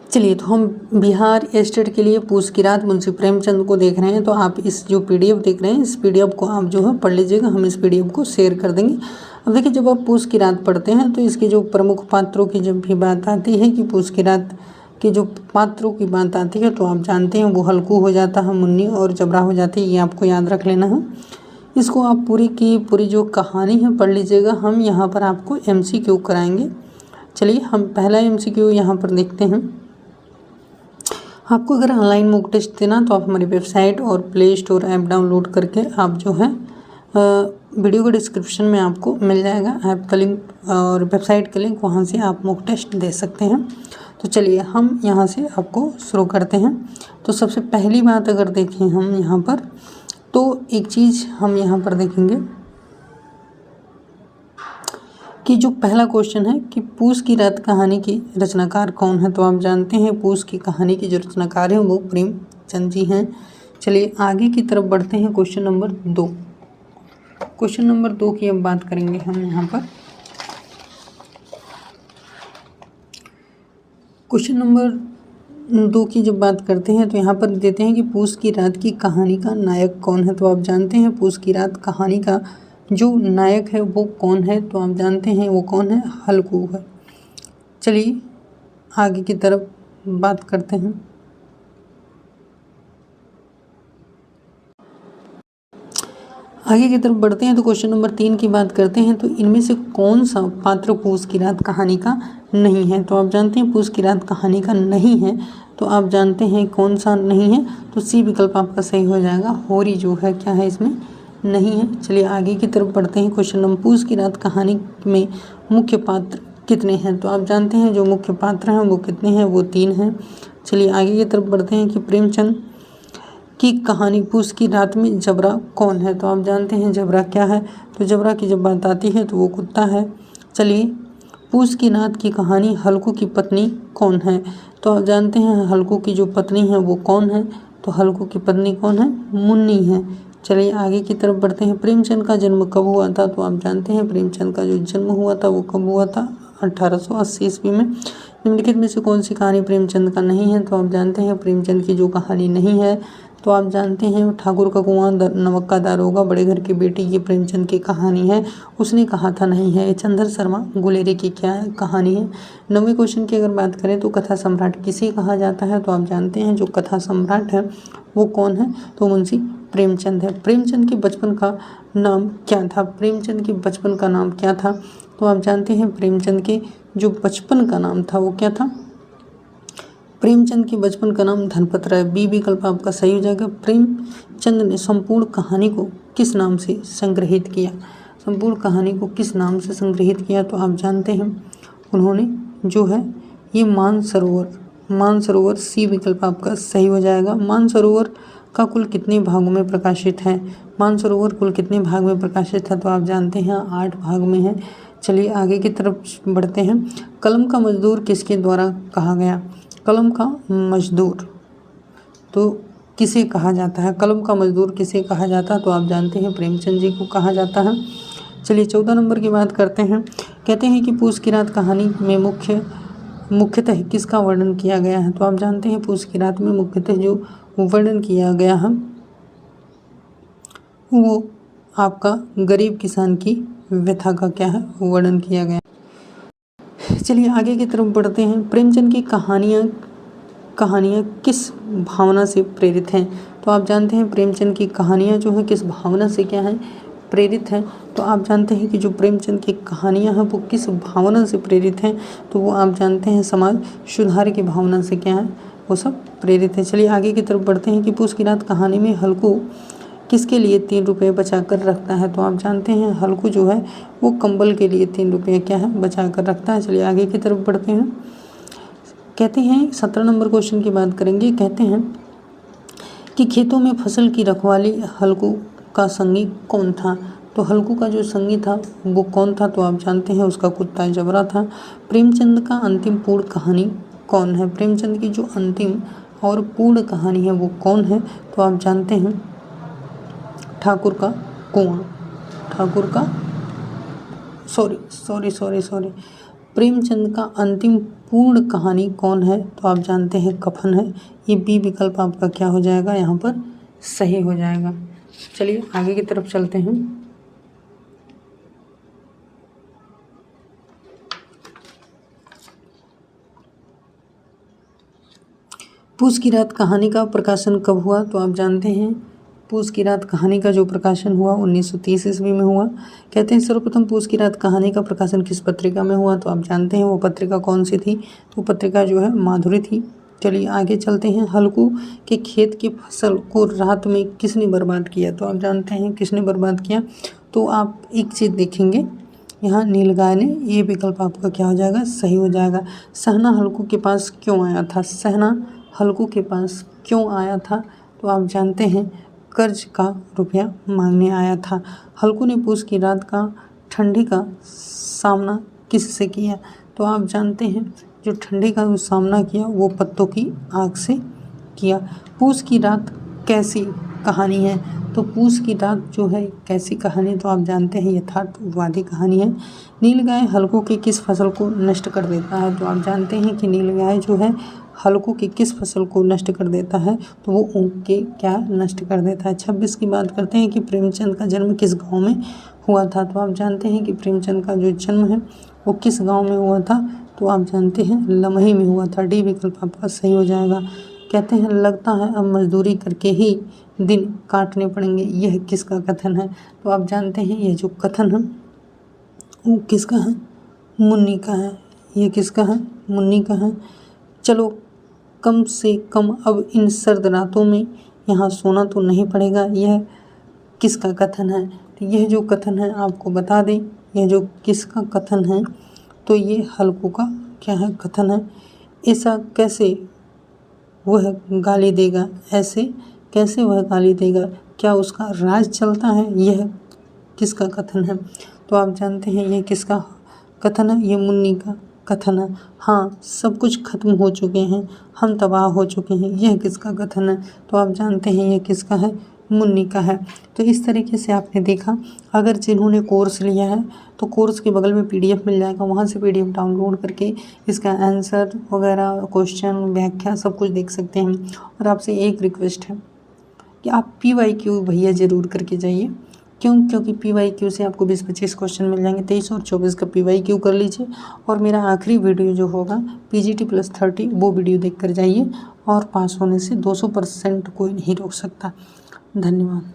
चलिए, तो हम बिहार स्टेट के लिए पूस की रात मुंशी प्रेमचंद को देख रहे हैं। तो आप इस जो पीडीएफ देख रहे हैं, इस पीडीएफ को आप जो है पढ़ लीजिएगा, हम इस पीडीएफ को शेयर कर देंगे। अब देखिए, जब आप पूस की रात पढ़ते हैं तो इसके जो प्रमुख पात्रों की जब भी बात आती है कि पूस की रात के जो पात्रों की बात आती है तो आप जानते हैं वो हल्कू हो जाता है, मुन्नी और जबरा हो जाती है। ये आपको याद रख लेना है। इसको आप पूरी की पूरी जो कहानी है पढ़ लीजिएगा। हम यहाँ पर आपको MCQ कराएंगे। चलिए, हम पहला MCQ यहाँ पर देखते हैं। आपको अगर ऑनलाइन मॉक टेस्ट देना तो आप हमारी वेबसाइट और प्ले स्टोर ऐप डाउनलोड करके आप जो है वीडियो के डिस्क्रिप्शन में आपको मिल जाएगा ऐप का लिंक और वेबसाइट का लिंक, वहाँ से आप मॉक टेस्ट दे सकते हैं। तो चलिए, हम यहाँ से आपको शुरू करते हैं। तो सबसे पहली बात अगर देखें हम यहाँ पर, तो एक चीज़ हम यहाँ पर देखेंगे कि जो पहला क्वेश्चन है कि पूस की रात कहानी की रचनाकार कौन है। तो आप जानते हैं पूस की कहानी के जो रचनाकार हैं वो प्रेमचंद जी हैं। चलिए आगे की तरफ बढ़ते हैं। क्वेश्चन नंबर 2, क्वेश्चन नंबर 2 की अब बात करेंगे हम यहाँ पर। क्वेश्चन नंबर 2 की जब बात करते हैं तो यहाँ पर देते हैं कि पूस की रात की कहानी का नायक कौन है। तो आप जानते हैं पूस की रात कहानी का जो नायक है वो कौन है। तो आप जानते हैं वो कौन है, हल्कू है। चलिए आगे की तरफ बात करते हैं। आगे की तरफ बढ़ते हैं तो क्वेश्चन नंबर 3 की बात करते हैं। तो इनमें से कौन सा पात्र पूस की रात कहानी का नहीं है। तो आप जानते हैं पूस की रात कहानी का नहीं है। तो आप जानते हैं कौन सा नहीं है, तो सी विकल्प आपका सही हो जाएगा। होरी जो है क्या है, इसमें नहीं है। चलिए आगे की तरफ बढ़ते हैं। क्वेश्चन नंबर पूस की रात कहानी में मुख्य पात्र कितने हैं। तो आप जानते हैं जो मुख्य पात्र हैं वो कितने हैं, वो 3 हैं। चलिए आगे की तरफ बढ़ते हैं कि प्रेमचंद की कहानी पूस की रात में जबरा कौन है। तो आप जानते हैं जबरा क्या है। तो जबरा की जब बात आती है तो वो कुत्ता है। चलिए, पूस की रात की कहानी हल्कू की पत्नी कौन है। तो आप जानते हैं हल्कू की जो पत्नी है वो कौन है। तो हल्कू की पत्नी कौन है, मुन्नी है। चलिए आगे की तरफ बढ़ते हैं। प्रेमचंद का जन्म कब हुआ था। तो आप जानते हैं प्रेमचंद का जो जन्म हुआ था वो कब हुआ था, 1880 ईस्वी में। निम्नलिखित में से कौन सी कहानी प्रेमचंद का नहीं है। तो आप जानते हैं प्रेमचंद की जो कहानी नहीं है, तो आप जानते हैं ठाकुर का कुआं, नमक का दारोगा, बड़े घर की बेटी, ये प्रेमचंद की कहानी है। उसने कहा था नहीं है। चंद्र शर्मा गुलेरी की क्या कहानी है। 9वें क्वेश्चन की अगर बात करें तो कथा सम्राट किसे कहा जाता है। तो आप जानते हैं जो कथा सम्राट है वो कौन है, तो मुंशी प्रेमचंद है। प्रेमचंद के बचपन का नाम क्या था। प्रेमचंद के बचपन का नाम क्या था। तो आप जानते हैं प्रेमचंद के जो बचपन का नाम था वो क्या था। प्रेमचंद के बचपन का नाम धनपत राय, बी विकल्प आपका सही हो जाएगा। प्रेमचंद ने संपूर्ण कहानी को किस नाम से संग्रहित किया। संपूर्ण कहानी को किस नाम से संग्रहित किया। तो आप जानते हैं उन्होंने जो है ये मानसरोवर, सी विकल्प आपका सही हो जाएगा। मानसरोवर का कुल कितने भागों में प्रकाशित है। मानसरोवर कुल कितने भाग में प्रकाशित है। तो आप जानते हैं 8 भाग में है। चलिए आगे की तरफ बढ़ते हैं। कलम का मजदूर किसके द्वारा कहा गया। कलम का मजदूर तो किसे कहा जाता है। कलम का मजदूर किसे कहा जाता है। तो आप जानते हैं प्रेमचंद जी को कहा जाता है। चलिए 14 नंबर की बात करते हैं। कहते हैं कि पूस की रात कहानी में मुख्यतः किसका वर्णन किया गया है। तो आप जानते हैं पूस की रात में मुख्यतः जो वर्णन किया गया है वो आपका गरीब किसान की व्यथा का क्या है, वर्णन किया गया। चलिए आगे की तरफ बढ़ते हैं। प्रेमचंद की कहानियाँ किस भावना से प्रेरित हैं। तो आप जानते हैं प्रेमचंद की कहानियाँ जो हैं किस भावना से क्या है, प्रेरित हैं। तो आप जानते हैं कि जो प्रेमचंद की कहानियाँ हैं वो किस भावना से प्रेरित हैं। तो वो आप जानते हैं समाज सुधार की भावना से क्या है, वो सब प्रेरित है। चलिए आगे की तरफ बढ़ते हैं कि पूस की रात कहानी में हल्कू किसके लिए 3 रुपये बचा कर रखता है। तो आप जानते हैं हल्कू जो है वो कंबल के लिए 3 रुपये क्या है, बचा कर रखता है। चलिए आगे की तरफ बढ़ते हैं। कहते हैं 17 नंबर क्वेश्चन की बात करेंगे। कहते हैं कि खेतों में फसल की रखवाली हल्कू का संगी कौन था। तो हल्कू का जो संगी था वो कौन था। तो आप जानते हैं उसका कुत्ता जबरा था। प्रेमचंद का अंतिम पूर्ण कहानी कौन है। प्रेमचंद की जो अंतिम और पूर्ण कहानी है वो कौन है। तो आप जानते हैं ठाकुर का कुआं, प्रेमचंद का अंतिम पूर्ण कहानी कौन है? तो आप जानते हैं कफन है। ये बी विकल्प आपका क्या हो जाएगा? यहाँ पर सही हो जाएगा। चलिए आगे की तरफ चलते हैं। पूस की रात कहानी का प्रकाशन कब हुआ? तो आप जानते हैं पूस की रात कहानी का जो प्रकाशन हुआ 1930 ईस्वी में हुआ। कहते हैं सर्वप्रथम पूस की रात कहानी का प्रकाशन किस पत्रिका में हुआ? तो आप जानते हैं वो पत्रिका कौन सी थी? वो पत्रिका जो है माधुरी थी। चलिए आगे चलते हैं। हल्कू के खेत की फसल को रात में किसने बर्बाद किया? तो आप जानते हैं किसने बर्बाद किया? तो आप एक चीज़ देखेंगे यहाँ नीलगाय ने। ये विकल्प आपका क्या हो जाएगा? सही हो जाएगा। सहना हल्कू के पास क्यों आया था? सहना हल्कू के पास क्यों आया था? तो आप जानते हैं कर्ज का रुपया मांगने आया था। हल्कू ने पूस की रात का ठंडी का सामना किससे किया? तो आप जानते हैं जो ठंडी का सामना किया वो पत्तों की आग से किया। पूस की रात कैसी कहानी है? तो पूस की रात जो है कैसी कहानी? तो आप जानते हैं यथार्थवादी कहानी है। नीलगाय हल्कू की किस फसल को नष्ट कर देता है? तो आप जानते हैं कि नीलगाय जो है हल्कू की किस फसल को नष्ट कर देता है? तो वो ऊँट के क्या नष्ट कर देता है। 26 की बात करते हैं कि प्रेमचंद का जन्म किस गाँव में हुआ था? तो आप जानते हैं कि प्रेमचंद का जो जन्म है वो किस गाँव में हुआ था? तो आप जानते हैं लमही में हुआ था। डी विकल्प आपका सही हो जाएगा। कहते हैं लगता है अब मजदूरी करके ही दिन काटने पड़ेंगे, यह किसका कथन है? तो आप जानते हैं यह जो कथन है वो किसका है? मुन्नी का है। ये किसका है? मुन्नी का है। चलो कम से कम अब इन सर्द रातों में यहाँ सोना तो नहीं पड़ेगा, यह किसका कथन है? तो यह जो कथन है आपको बता दें, यह जो किसका कथन है? तो ये हल्कू का क्या है? कथन है। ऐसा कैसे वह गाली देगा? ऐसे कैसे वह गाली देगा? क्या उसका राज चलता है? यह किसका कथन है? तो आप जानते हैं यह किसका कथन है? ये मुन्नी का कथन है। हाँ सब कुछ खत्म हो चुके हैं, हम तबाह हो चुके हैं, यह किसका कथन है? तो आप जानते हैं यह किसका है? मुन्नी का है। तो इस तरीके से आपने देखा। अगर जिन्होंने कोर्स लिया है तो कोर्स के बगल में PDF मिल जाएगा, वहाँ से PDF डाउनलोड करके इसका आंसर वगैरह क्वेश्चन व्याख्या सब कुछ देख सकते हैं। और आपसे एक रिक्वेस्ट है कि आप PYQ भैया ज़रूर करके जाइए। क्यों? क्योंकि PYQ से आपको 20-25 क्वेश्चन मिल जाएंगे। 23 और 24 का PYQ कर लीजिए। और मेरा आखिरी वीडियो जो होगा PGT+30 वो वीडियो देख कर जाइए। और पास होने से 200% कोई नहीं रोक सकता। धन्यवाद।